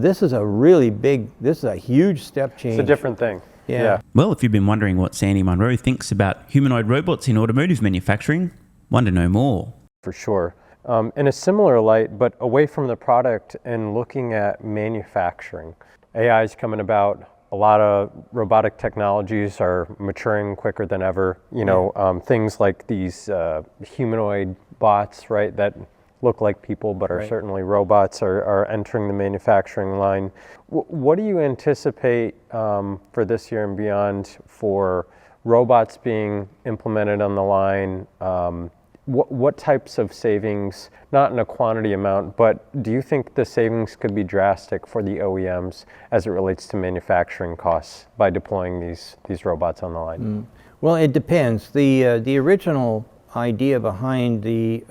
This is a huge step change. It's a different thing. Yeah. Well, if you've been wondering what Sandy Munro thinks about humanoid robots in automotive manufacturing, want to know more. For sure. In a similar light, but away from the product and looking at manufacturing. AI is coming about. A lot of robotic technologies are maturing quicker than ever. Things like these humanoid bots, right, that look like people but are certainly robots are entering the manufacturing line. What do you anticipate for this year and beyond for robots being implemented on the line? What types of savings, not in a quantity amount, but do you think the savings could be drastic for the OEMs as it relates to manufacturing costs by deploying these robots on the line? Well, it depends. The original idea behind the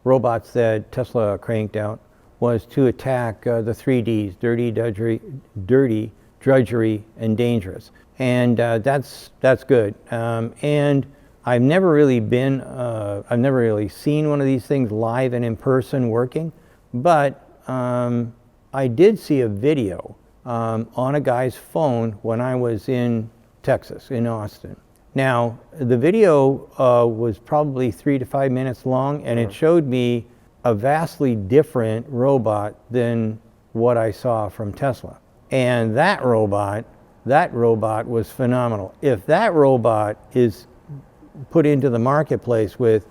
robots that Tesla cranked out was to attack the 3Ds, dirty, drudgery, and dangerous. And that's good. And I've never really seen one of these things live and in person working, but I did see a video on a guy's phone when I was in Texas, in Austin. Now, the video was probably 3 to 5 minutes long, and it showed me a vastly different robot than what I saw from Tesla. And that robot was phenomenal. If that robot is put into the marketplace with,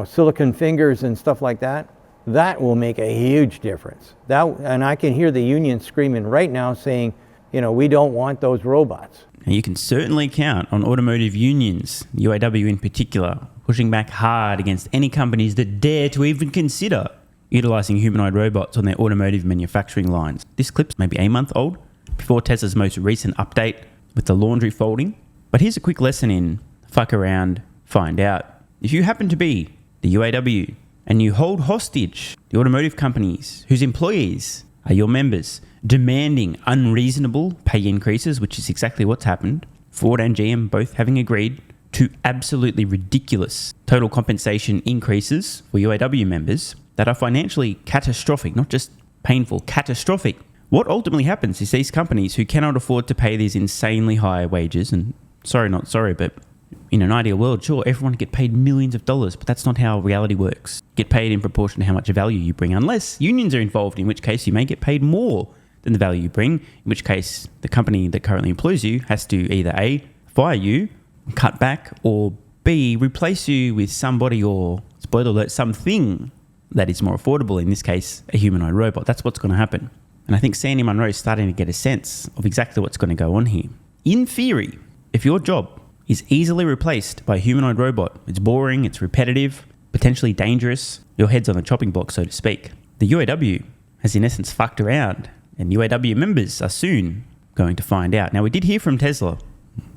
silicon fingers and stuff like that, that will make a huge difference. And I can hear the union screaming right now saying, we don't want those robots. And you can certainly count on automotive unions, UAW in particular, pushing back hard against any companies that dare to even consider utilising humanoid robots on their automotive manufacturing lines. This clip's maybe a month old, before Tesla's most recent update with the laundry folding. But here's a quick lesson in fuck around, find out. If you happen to be the UAW and you hold hostage the automotive companies whose employees are your members, demanding unreasonable pay increases, which is exactly what's happened, Ford and GM both having agreed to absolutely ridiculous total compensation increases for UAW members that are financially catastrophic, not just painful, catastrophic. What ultimately happens is these companies who cannot afford to pay these insanely high wages, and but in an ideal world, sure, everyone get paid millions of dollars, but that's not how reality works. Get paid in proportion to how much value you bring, unless unions are involved, in which case you may get paid more than the value you bring, in which case the company that currently employs you has to either A, fire you, cut back, or B, replace you with somebody or, spoiler alert, something that is more affordable, in this case, a humanoid robot. That's what's going to happen. And I think Sandy Munro is starting to get a sense of exactly what's going to go on here. In theory, if your job is easily replaced by a humanoid robot, it's boring, it's repetitive, potentially dangerous, your head's on the chopping block, so to speak. The UAW has in essence fucked around, and UAW members are soon going to find out. Now, we did hear from Tesla,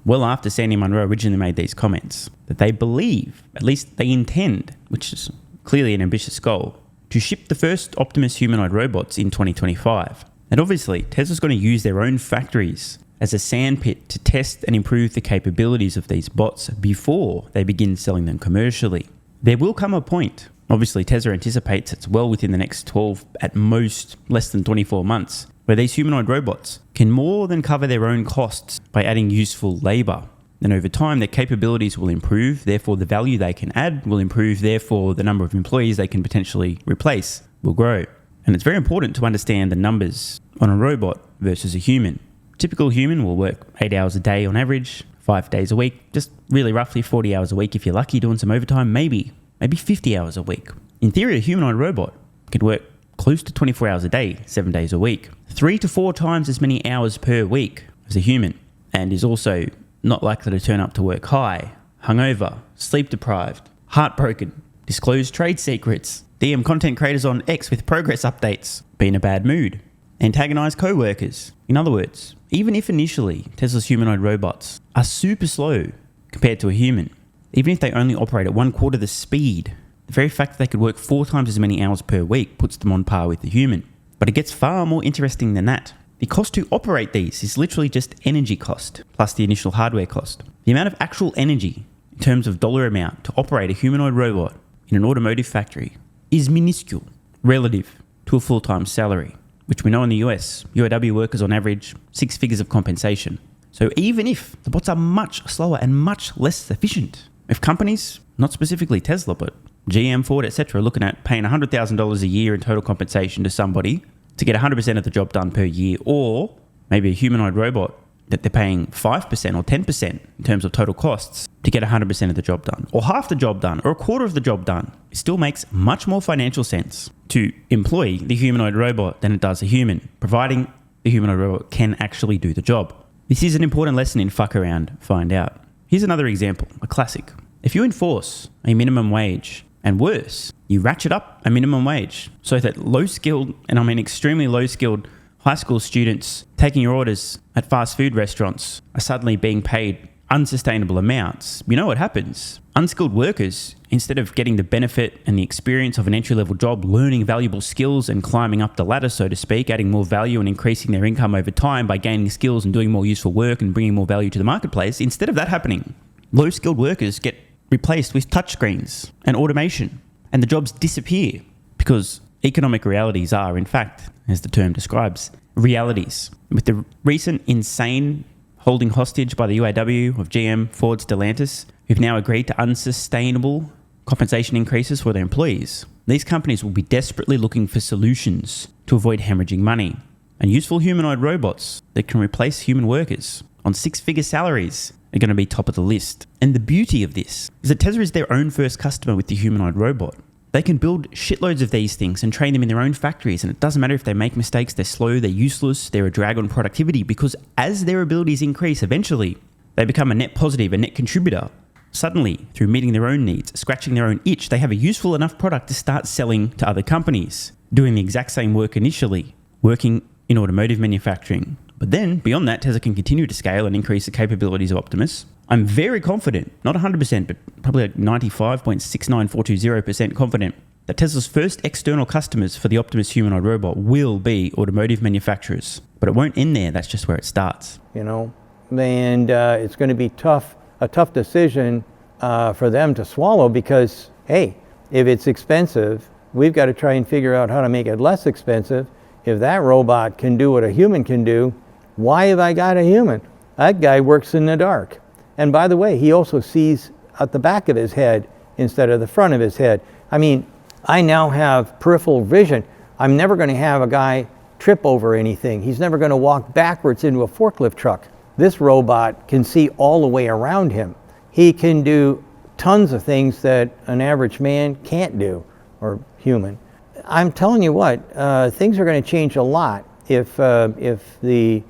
well after Sandy Munro originally made these comments, that they believe, at least they intend, which is clearly an ambitious goal, to ship the first Optimus humanoid robots in 2025. And obviously, Tesla's going to use their own factories as a sandpit to test and improve the capabilities of these bots before they begin selling them commercially. There will come a point, obviously Tesla anticipates it's well within the next 12, at most less than 24 months, where these humanoid robots can more than cover their own costs by adding useful labour. And over time, their capabilities will improve, therefore the value they can add will improve, therefore the number of employees they can potentially replace will grow. And it's very important to understand the numbers on a robot versus a human. A typical human will work 8 hours a day on average, 5 days a week, just really roughly 40 hours a week if you're lucky, doing some overtime, maybe 50 hours a week. In theory, a humanoid robot could work close to 24 hours a day, 7 days a week, 3 to 4 times as many hours per week as a human, and is also not likely to turn up to work high, hungover, sleep deprived, heartbroken, disclose trade secrets, DM content creators on X with progress updates, be in a bad mood, antagonize co-workers. In other words, even if initially Tesla's humanoid robots are super slow compared to a human, even if they only operate at 1/4 the speed, the very fact that they could work 4 times as many hours per week puts them on par with the human. But it gets far more interesting than that. The cost to operate these is literally just energy cost, plus the initial hardware cost. The amount of actual energy, in terms of dollar amount, to operate a humanoid robot in an automotive factory is minuscule relative to a full-time salary. which we know in the US, UAW workers on average 6 figures of compensation. So even if the bots are much slower and much less efficient, if companies, not specifically Tesla, but GM, Ford, etc., are looking at paying $100,000 a year in total compensation to somebody to get 100% of the job done per year, or maybe a humanoid robot that they're paying 5% or 10% in terms of total costs to get 100% of the job done, or half the job done, or a quarter of the job done, it still makes much more financial sense to employ the humanoid robot than it does a human, providing the humanoid robot can actually do the job. This is an important lesson in fuck around, find out. Here's another example, a classic. If you enforce a minimum wage, and worse, you ratchet up a minimum wage so that low-skilled, and I mean extremely low-skilled, high school students taking your orders at fast food restaurants are suddenly being paid unsustainable amounts. You know what happens? Unskilled workers, instead of getting the benefit and the experience of an entry-level job, learning valuable skills and climbing up the ladder, so to speak, adding more value and increasing their income over time by gaining skills and doing more useful work and bringing more value to the marketplace, instead of that happening, low-skilled workers get replaced with touchscreens and automation, and the jobs disappear because economic realities are, in fact, as the term describes, realities. With the recent insane holding hostage by the UAW of GM, Ford, Stellantis, who've now agreed to unsustainable compensation increases for their employees, these companies will be desperately looking for solutions to avoid hemorrhaging money. And useful humanoid robots that can replace human workers on 6-figure salaries are going to be top of the list. And the beauty of this is that Tesla is their own first customer with the humanoid robot. They can build shitloads of these things and train them in their own factories, and it doesn't matter if they make mistakes, they're slow, they're useless, they're a drag on productivity, because as their abilities increase, eventually they become a net positive, a net contributor. Suddenly, through meeting their own needs, scratching their own itch, they have a useful enough product to start selling to other companies, doing the exact same work initially, working in automotive manufacturing. But then, beyond that, Tesla can continue to scale and increase the capabilities of Optimus. I'm very confident, not 100%, but probably like 95.69420% confident, that Tesla's first external customers for the Optimus humanoid robot will be automotive manufacturers. But it won't end there, that's just where it starts. You know, and it's going to be a tough decision for them to swallow because, hey, if it's expensive, we've got to try and figure out how to make it less expensive. If that robot can do what a human can do, why have I got a human? That guy works in the dark. And by the way, he also sees at the back of his head instead of the front of his head. I mean, I now have peripheral vision. I'm never going to have a guy trip over anything. He's never going to walk backwards into a forklift truck. This robot can see all the way around him. He can do tons of things that an average man can't do, or human. I'm telling you what, things are going to change a lot if these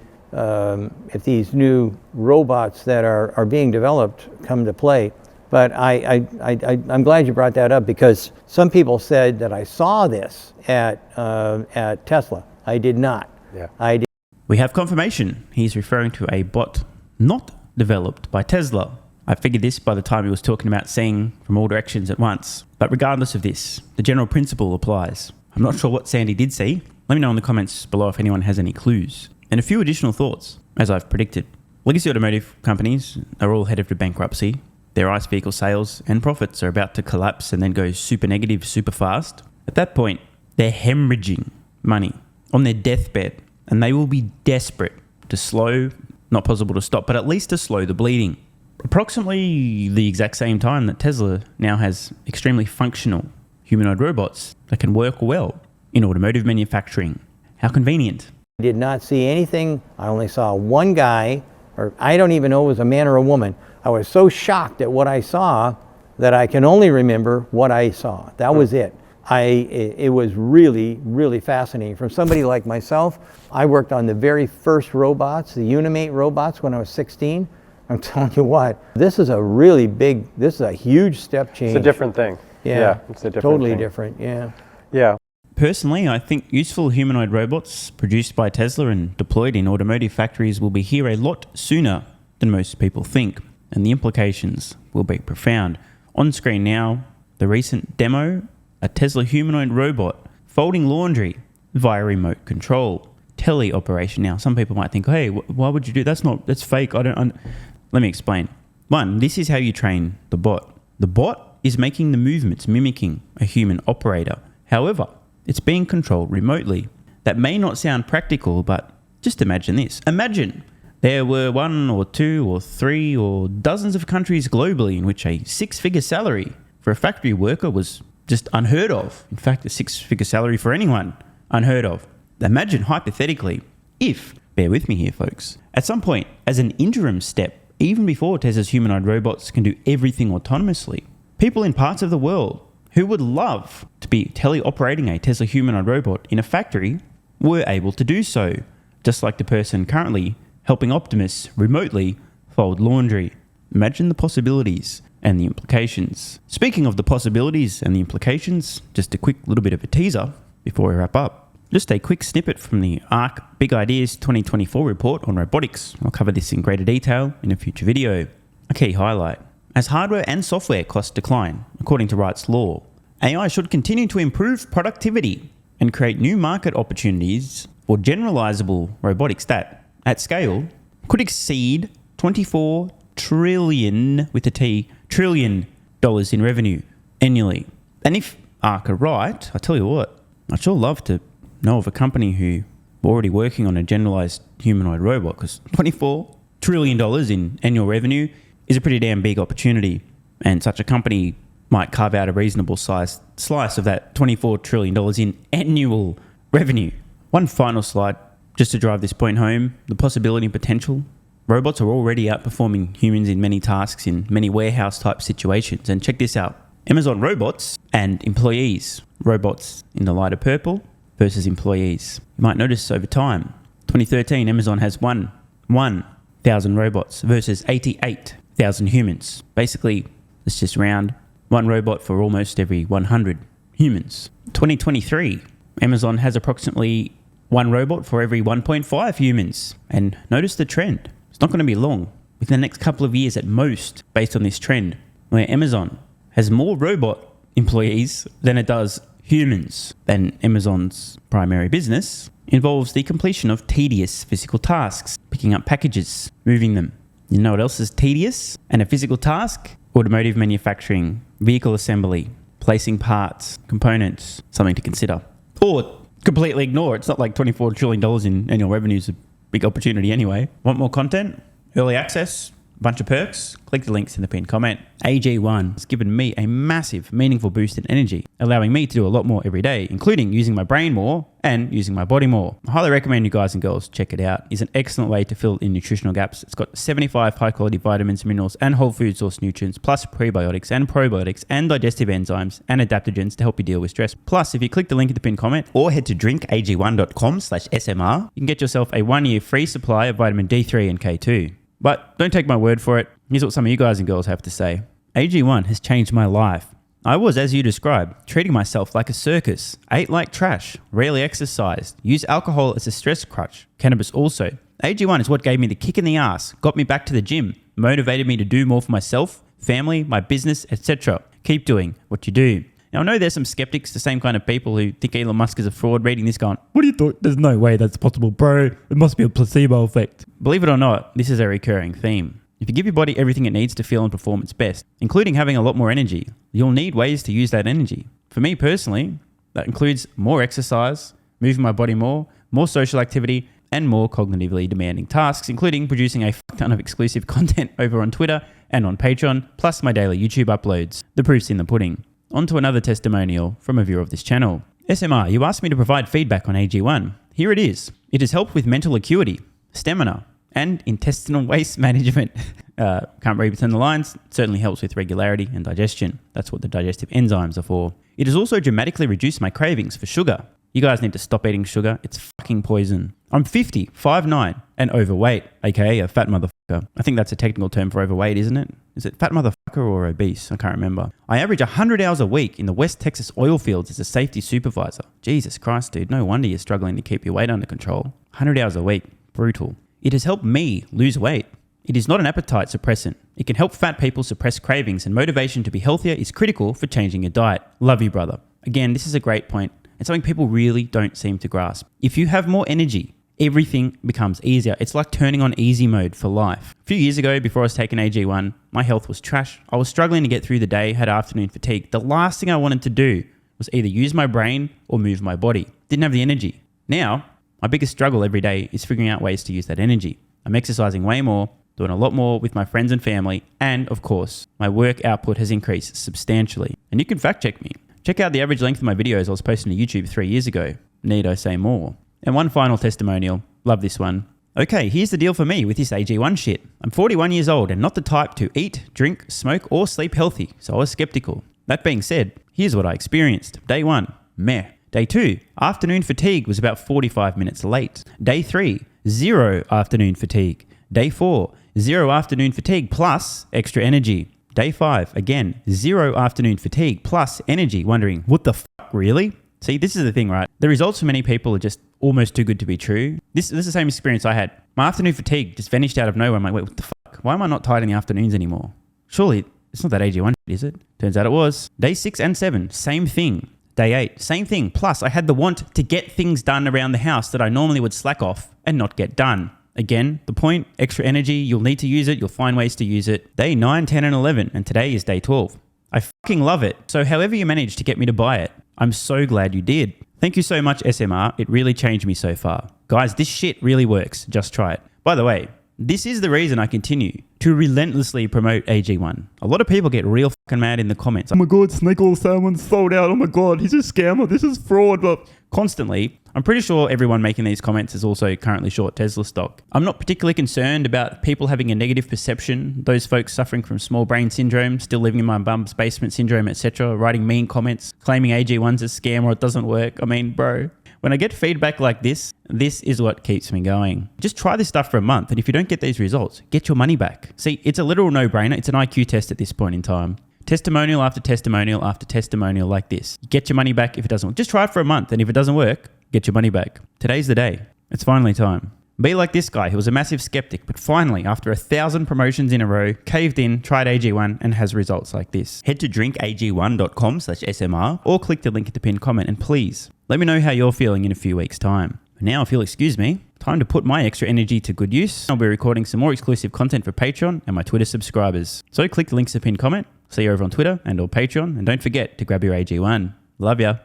new robots that are being developed come to play. But I'm glad you brought that up because some people said that I saw this at Tesla. I did not. Yeah. I did. We have confirmation. He's referring to a bot not developed by Tesla. I figured this by the time he was talking about seeing from all directions at once. But regardless of this, the general principle applies. I'm not sure what Sandy did see. Let me know in the comments below if anyone has any clues. And a few additional thoughts, as I've predicted. Legacy automotive companies are all headed for bankruptcy. Their ICE vehicle sales and profits are about to collapse and then go super negative super fast. At that point, they're hemorrhaging money on their deathbed, and they will be desperate to slow, not possible to stop, but at least to slow the bleeding. Approximately the exact same time that Tesla now has extremely functional humanoid robots that can work well in automotive manufacturing. How convenient. I did not see anything. I only saw one guy, or I don't even know if it was a man or a woman. I was so shocked at what I saw that I can only remember what I saw. That was it. It was really, really fascinating. From somebody like myself, I worked on the very first robots, the Unimate robots, when I was 16. I'm telling you what, this is a huge step change. It's a different thing. Yeah, it's a different totally thing. different, yeah. Yeah. Personally, I think useful humanoid robots produced by Tesla and deployed in automotive factories will be here a lot sooner than most people think, and the implications will be profound. On screen now, the recent demo, a Tesla humanoid robot folding laundry via remote control. Teleoperation. Now, some people might think, hey, why would you do that? That's fake. Let me explain. One, this is how you train the bot. The bot is making the movements mimicking a human operator. However, it's being controlled remotely. that may not sound practical, but just imagine this. Imagine there were 1 or 2 or 3 or dozens of countries globally in which a 6-figure salary for a factory worker was just unheard of. In fact, a 6-figure salary for anyone, unheard of. Imagine hypothetically if, bear with me here folks, at some point as an interim step, even before Tesla's humanoid robots can do everything autonomously, people in parts of the world who would love to be teleoperating a Tesla humanoid robot in a factory were able to do so, just like the person currently helping Optimus remotely fold laundry. Imagine the possibilities and the implications. Speaking of the possibilities and the implications, just a quick little bit of a teaser before we wrap up. Just a quick snippet from the ARC Big Ideas 2024 report on robotics. I'll cover this in greater detail in a future video. A key highlight. As hardware and software costs decline, according to Wright's Law, AI should continue to improve productivity and create new market opportunities for generalizable robotics that, at scale, could exceed 24 trillion, with a T, trillion dollars in revenue annually. And if ARC are right, I tell you what, I'd sure love to know of a company who are already working on a generalized humanoid robot, because $24 trillion in annual revenue is a pretty damn big opportunity, and such a company might carve out a reasonable sized slice of that $24 trillion in annual revenue. One final slide, just to drive this point home, the possibility and potential. Robots are already outperforming humans in many tasks in many warehouse type situations. And check this out. Amazon robots and employees. Robots in the lighter purple versus employees. You might notice over time, 2013, Amazon has 1,000 robots versus 88,000 humans. Basically, let's just round, 1 robot for almost every 100 humans. 2023, Amazon has approximately 1 robot for every 1.5 humans. And notice the trend. It's not going to be long, within the next couple of years at most, based on this trend, where Amazon has more robot employees than it does humans. And Amazon's primary business involves the completion of tedious physical tasks, picking up packages, moving them. You know what else is tedious and a physical task? Automotive manufacturing, vehicle assembly, placing parts, components, something to consider. Or completely ignore. It's not like $24 trillion in annual revenue is a big opportunity anyway. Want more content? Early access? A bunch of perks? Click the links in the pinned comment. AG1 has given me a massive, meaningful boost in energy, allowing me to do a lot more every day, including using my brain more and using my body more. I highly recommend you guys and girls check it out. It's an excellent way to fill in nutritional gaps. It's got 75 high-quality vitamins, minerals, and whole food source nutrients, plus prebiotics and probiotics and digestive enzymes and adaptogens to help you deal with stress. Plus, if you click the link in the pinned comment or head to drinkag1.com/SMR, you can get yourself a 1-year free supply of vitamin D3 and K2. But don't take my word for it. Here's what some of you guys and girls have to say. AG1 has changed my life. I was, as you described, treating myself like a circus, ate like trash, rarely exercised, used alcohol as a stress crutch, cannabis also. AG1 is what gave me the kick in the ass, got me back to the gym, motivated me to do more for myself, family, my business, etc. Keep doing what you do. Now, I know there's some skeptics, the same kind of people who think Elon Musk is a fraud, reading this going, what do you thought? There's no way that's possible, bro. It must be a placebo effect. Believe it or not, this is a recurring theme. If you give your body everything it needs to feel and perform its best, including having a lot more energy, you'll need ways to use that energy. For me personally, that includes more exercise, moving my body more social activity, and more cognitively demanding tasks, including producing a ton of exclusive content over on Twitter and on Patreon, plus my daily YouTube uploads. The proof's in the pudding. On to another testimonial from a viewer of this channel. SMR, you asked me to provide feedback on AG1. Here it is. It has helped with mental acuity, stamina, and intestinal waste management. Can't read between the lines. It certainly helps with regularity and digestion. That's what the digestive enzymes are for. It has also dramatically reduced my cravings for sugar. You guys need to stop eating sugar. It's fucking poison. I'm 50, 5'9", and overweight, aka a fat motherfucker. I think that's a technical term for overweight, isn't it? Is it fat motherfucker or obese? I can't remember. I average 100 hours a week in the West Texas oil fields as a safety supervisor. Jesus Christ, dude. No wonder you're struggling to keep your weight under control. 100 hours a week. Brutal. It has helped me lose weight. It is not an appetite suppressant. It can help fat people suppress cravings, and motivation to be healthier is critical for changing your diet. Love you, brother. Again, this is a great point. It's something people really don't seem to grasp. If you have more energy, everything becomes easier. It's like turning on easy mode for life. A few years ago, before I was taking AG1, my health was trash. I was struggling to get through the day, had afternoon fatigue. The last thing I wanted to do was either use my brain or move my body. Didn't have the energy. Now, my biggest struggle every day is figuring out ways to use that energy. I'm exercising way more, doing a lot more with my friends and family, and of course, my work output has increased substantially. And you can fact check me. Check out the average length of my videos I was posting to YouTube 3 years ago. Need I say more? And one final testimonial. Love this one. Okay, here's the deal for me with this AG1 shit. I'm 41 years old and not the type to eat, drink, smoke, or sleep healthy, so I was skeptical. That being said, here's what I experienced. Day 1, meh. Day 2, afternoon fatigue was about 45 minutes late. Day 3, 0 afternoon fatigue. Day 4, 0 afternoon fatigue plus extra energy. Day 5, again, 0 afternoon fatigue plus energy. Wondering, what the fuck, really? See, this is the thing, right? The results for many people are just almost too good to be true. This is the same experience I had. My afternoon fatigue just vanished out of nowhere. I'm like, wait, what the fuck? Why am I not tired in the afternoons anymore? Surely it's not that AG1, is it? Turns out it was. Day 6 and 7, same thing. Day 8, same thing. Plus, I had the want to get things done around the house that I normally would slack off and not get done. Again, the point, extra energy, you'll need to use it. You'll find ways to use it. Day 9, 10, and 11, and today is day 12. I fucking love it. So however you managed to get me to buy it, I'm so glad you did. Thank you so much, SMR. It really changed me so far. Guys, this shit really works. Just try it. By the way, this is the reason I continue to relentlessly promote AG1. A lot of people get real fucking mad in the comments. Oh my God, Snake Oil Salmon's sold out. Oh my God, he's a scammer. This is fraud. But constantly, I'm pretty sure everyone making these comments is also currently short Tesla stock. I'm not particularly concerned about people having a negative perception, those folks suffering from small brain syndrome, still living in my bum's basement syndrome, etc., writing mean comments, claiming AG1's a scam or it doesn't work. I mean, bro, when I get feedback like this is what keeps me going. Just try this stuff for a month, and if you don't get these results, get your money back. See, it's a literal no-brainer. It's an IQ test at this point in time. Testimonial after testimonial after testimonial like this. Get your money back if it doesn't work. Just try it for a month, and if it doesn't work, get your money back. Today's the day. It's finally time. Be like this guy who was a massive skeptic, but finally, after 1,000 promotions in a row, caved in, tried AG1, and has results like this. Head to drinkag1.com/SMR or click the link at the pinned comment, and please, let me know how you're feeling in a few weeks' time. Now, if you'll excuse me, time to put my extra energy to good use. I'll be recording some more exclusive content for Patreon and my Twitter subscribers. So click the links at the pinned comment. See you over on Twitter and or Patreon, and don't forget to grab your AG1. Love ya.